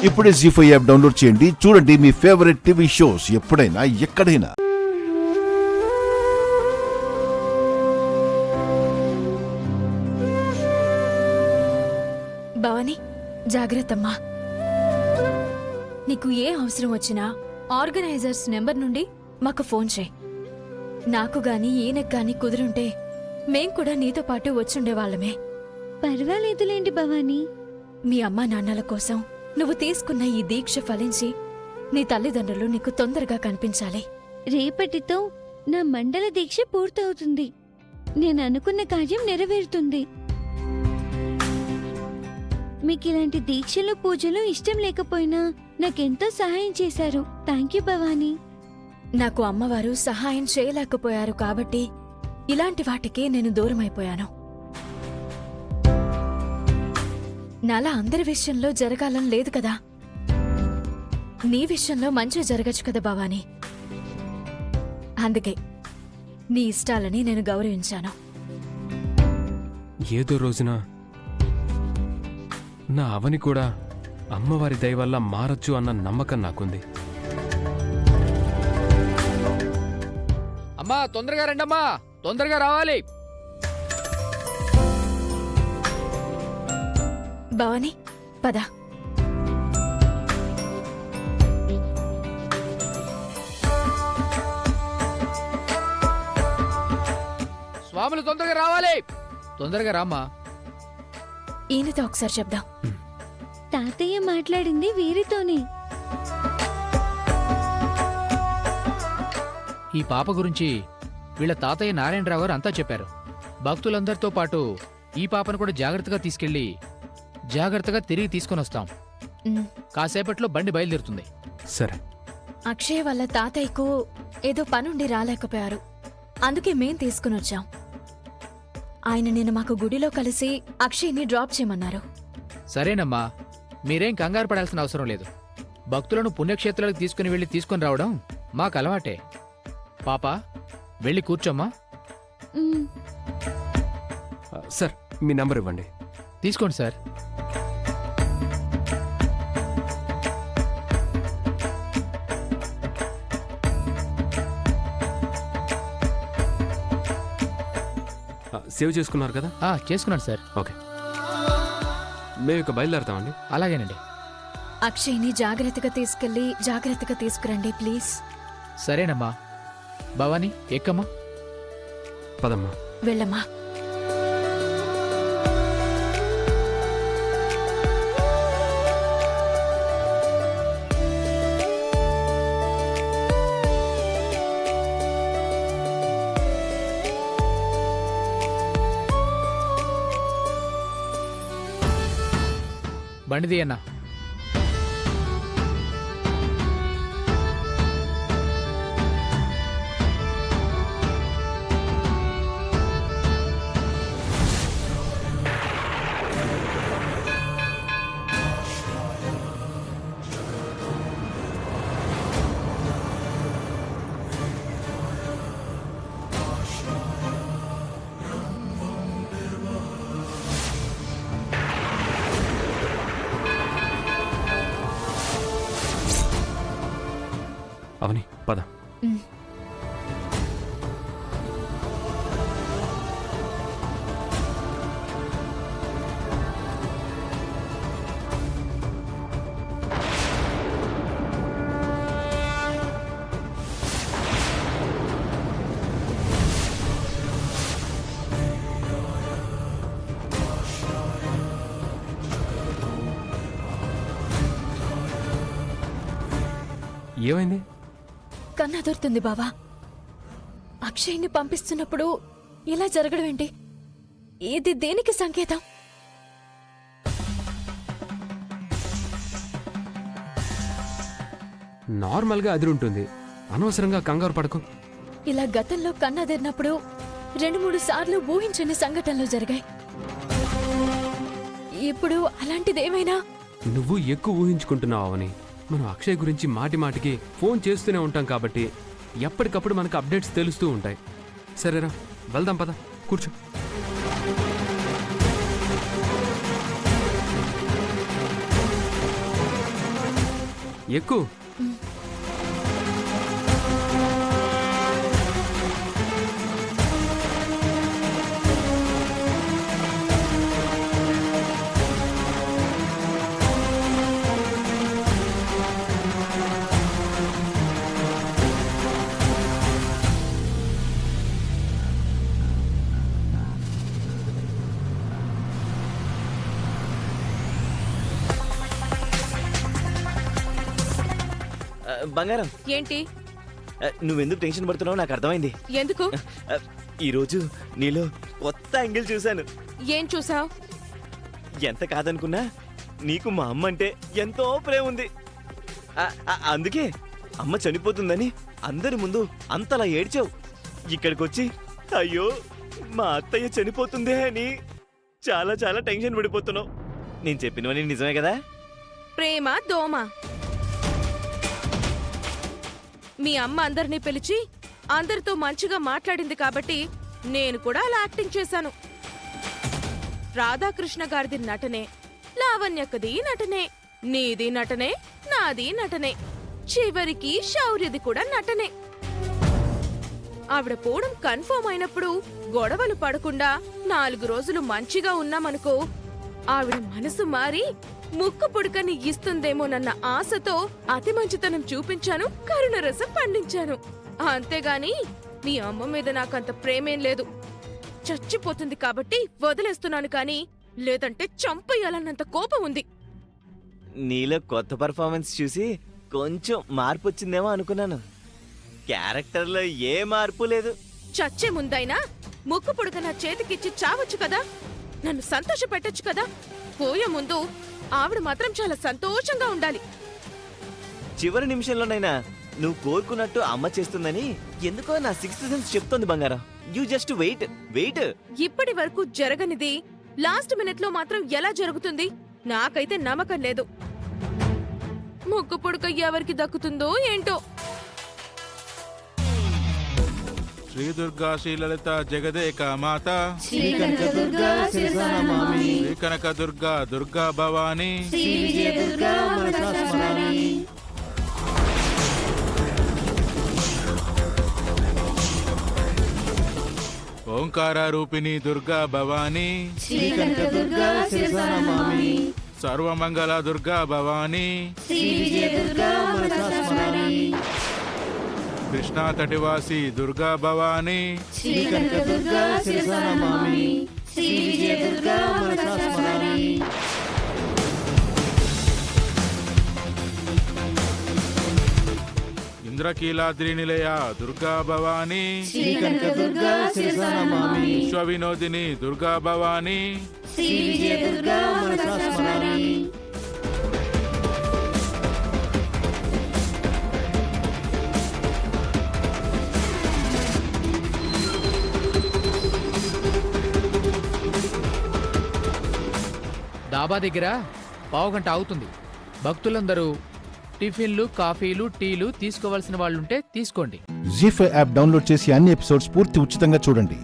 ఇప్పుడే జీ5 app download చేయండి. చూడండి మీ ఫేవరెట్ టీవీ షోస్ ఎప్పుడైనా ఎక్కడైనా. భవాని, జాగ్రత్తమ్మా. నీకు ఏ అవసరం వచ్చినా ఆర్గనైజర్స్ నెంబర్ నుండి మాకు ఫోన్ చేయి. నాకు గాని ఈయనకు గాని కుదురుంటే మేం కూడా నీతో పాటు వచ్చుండేవాళ్లమే. పర్వాలేదులేండి భవానీ. మీ అమ్మా నాన్నల కోసం నువ్వు తీసుకున్న ఈ దీక్ష ఫలించి నీ తల్లిదండ్రులు నీకు తొందరగా కనిపించాలి. రేపటితో నా మండల దీక్ష పూర్తవుతుంది. నేను అనుకున్న కార్యం నెరవేరుతుంది. మీకిలాంటి దీక్షలు పూజలు ఇష్టం లేకపోయినా నాకెంతో సహాయం చేశారు. Thank you Bhavani. నాకు అమ్మవారు సహాయం చేయలేకపోయారు కాబట్టి ఇలాంటి వాటికే నేను దూరమైపోయాను. నాలా అందరి విషయంలో జరగాలని లేదు కదా. నీ విషయంలో మంచి జరగచ్చు కదా భవానీ. అందుకే నీ ఇష్టాలని నేను గౌరవించాను. ఏదో రోజున నా అవని కూడా అమ్మవారి దయ వల్ల మారచ్చు అన్న నమ్మకం నాకుంది. అమ్మా తొందరగా రండమ్మా, తొందరగా రావాలి. భవానీ పద. స్వాములు తొందరగా రావాలి. తొందరగా రామ్మా. ఈయనతో ఒకసారి చెప్దాం. తాతయ్య మాట్లాడింది వీరితోనే. ఈ పాప గురించి వీళ్ళ తాతయ్య నారాయణరావు గారు అంతా చెప్పారు. భక్తులందరితో పాటు ఈ పాపను కూడా జాగ్రత్తగా తీసుకెళ్లి జాగ్రత్తగా తిరిగి తీసుకొని వస్తాం. కాసేపట్లో బండి బయలుదేరుతుంది. సరే. అక్షయ్ వాళ్ళ తాతయ్యకు ఏదో పనుండి రాలేకపోయారు. అందుకే మేం తీసుకుని వచ్చాం. ఆయన నిన్న మాకు గుడిలో కలిసి అక్షయ్ని డ్రాప్ చేయమన్నారు. సరేనమ్మా, మీరేం కంగారు పడాల్సిన అవసరం లేదు. భక్తులను పుణ్యక్షేత్రాలకు తీసుకుని వెళ్ళి తీసుకుని రావడం మాకు అలవాటే. పాప వెళ్ళి కూర్చోమ్మా. సార్ మీ నంబర్ ఇవ్వండి. తీసుకోండి సార్. సేవ్ చేసుకున్నారు కదా? చేసుకున్నాను సార్. ఓకే, మేము ఇక బయలుదేరుతామండి. అలాగేనండి. అక్షయ్ని జాగ్రత్తగా తీసుకెళ్లి జాగ్రత్తగా తీసుకురండి ప్లీజ్. సరేనమ్మా. భవానీ ఎక్కమ్మా. పదమ్మా. వెళ్ళమ్మా. బండిది అన్నా. అవని పద. ఏమైంది? కన్నదొరుతుంది బావా. అక్షయ్ని పంపిస్తున్నప్పుడు ఇలా జరగడం ఏంటి? ఇది దేనికి సంకేతం? నార్మల్గా అదిరుంటుంది, అనవసరంగా కంగారు పడకు. ఇలా గతంలో కన్నదెరినప్పుడు 2-3 సార్లు ఊహించని సంఘటనలు జరిగాయి. ఇప్పుడు అలాంటిదేమైనా? నువ్వు ఎక్కువ ఊహించుకుంటున్నావు అవని. మనం అక్షయ్ గురించి మాటి మాటికి ఫోన్ చేస్తూనే ఉంటాం కాబట్టి ఎప్పటికప్పుడు మనకు అప్డేట్స్ తెలుస్తూ ఉంటాయి. సరేరా, వెళ్దాం పద. కూర్చో. ఎక్కు. బంగారం, ఏంటి? నువ్వెందుకు టెన్షన్ పడుతున్నావు నాకు అర్థమైంది. ఎందుకు? ఈరోజు నీలో కొత్త యాంగిల్ చూశాను. ఏం చూసావ్? ఎంత కాదనుకున్నా నీకు మా అమ్మ అంటే ఎంతో ప్రేమ ఉంది. అందుకే అమ్మ చనిపోతుందని అందరి ముందు అంతలా ఏడ్చావు. ఇక్కడికొచ్చి అయ్యో మా అత్తయ్య చనిపోతుందే అని చాలా చాలా టెన్షన్ పడిపోతున్నావు. నేను చెప్పినవని నిజమే కదా? ప్రేమ దోమ. మీ అమ్మ అందరినీ పిలిచి అందరితో మంచిగా మాట్లాడింది కాబట్టి నేను కూడా అలా యాక్టింగ్ చేశాను. రాధాకృష్ణ గారిది నటనే, లావణ్యక్కది నటనే, నీది నటనే, నాది నటనే, చివరికి శౌర్యది కూడా నటనే. ఆవిడ పోవడం కన్ఫర్మ్ అయినప్పుడు గొడవలు పడకుండా 4 రోజులు మంచిగా ఉన్నామనుకో, ఆవిడ మనసు మారి ముక్కు పుడకని ఇస్తుందేమోనన్న ఆశతో అతి మంచితనం చూపించాను, కరుణరసం పండించాను. అంతేగాని మీ అమ్మ మీద నాకంత ప్రేమేం లేదు. చచ్చిపోతుంది కాబట్టి వదిలేస్తున్నాను కానీ లేదంటే చంపేయాలన్నంత కోపం ఉంది. నీలో కొత్త పర్ఫార్మెన్స్ చూసి కొంచెం మార్పు వచ్చిందేమో అనుకున్నాను. క్యారెక్టర్లో ఏ మార్పు లేదు. చచ్చే ముందైనా ముక్కు పుడక నా చేతికిచ్చి చావచ్చు కదా, నన్ను సంతోష పెట్టొచ్చు కదా. పోయే ముందు ఆవిడ మాత్రం చాలా సంతోషంగా ఉండాలి. చివరి నిమిషంలోనైనా నువ్వు కోరుకున్నట్టు అమ్మ చేస్తుందని ఎందుకో నా 6th సెన్స్ చెప్తోంది బంగారం. You just wait. ఇప్పటి వరకు జరగనిది లాస్ట్ మినిట్ లో మాత్రం ఎలా జరుగుతుంది? నాకైతే నమ్మకం లేదు. ముక్కు పుడక ఎవరికి దక్కుతుందో ఏంటో. శ్రీ దుర్గా శ్రీలలిత జగదేక మాత, శ్రీ కనకదుర్గా శిరసా నమామి, శ్రీ కనక దుర్గా దుర్గా భవాని, శ్రీ విజయ దుర్గా మనసా స్మరామి, ఓంకార రూపిణి దుర్గా భవాని, శ్రీ కనకదుర్గా శిరసా నమామి, సర్వమంగళ దుర్గా భవాని, శ్రీ విజయ దుర్గా మనసా స్మరామి, కృష్ణా తటివాసి దుర్గా భవాని, శ్రీ కనకదుర్గా శిరసా నమామి, శ్రీ విజయ దుర్గా మనసా స్మరామి, ఇంద్రకీలాద్రి నిలయ దుర్గా భవాని, శ్రీ కనకదుర్గా శిరసా నమామి, విశ్వవినోదిని దుర్గా భవాని, శ్రీ విజయ దుర్గా మనసా స్మరామి, డాబా దగ్గర పావుగంట అవుతుంది. భక్తులందరూ టిఫిన్లు, కాఫీలు, టీలు తీసుకోవాల్సిన వాళ్ళుంటే తీసుకోండి. జీ5 యాప్ డౌన్లోడ్ చేసి అన్ని ఎపిసోడ్స్ పూర్తి ఉచితంగా చూడండి.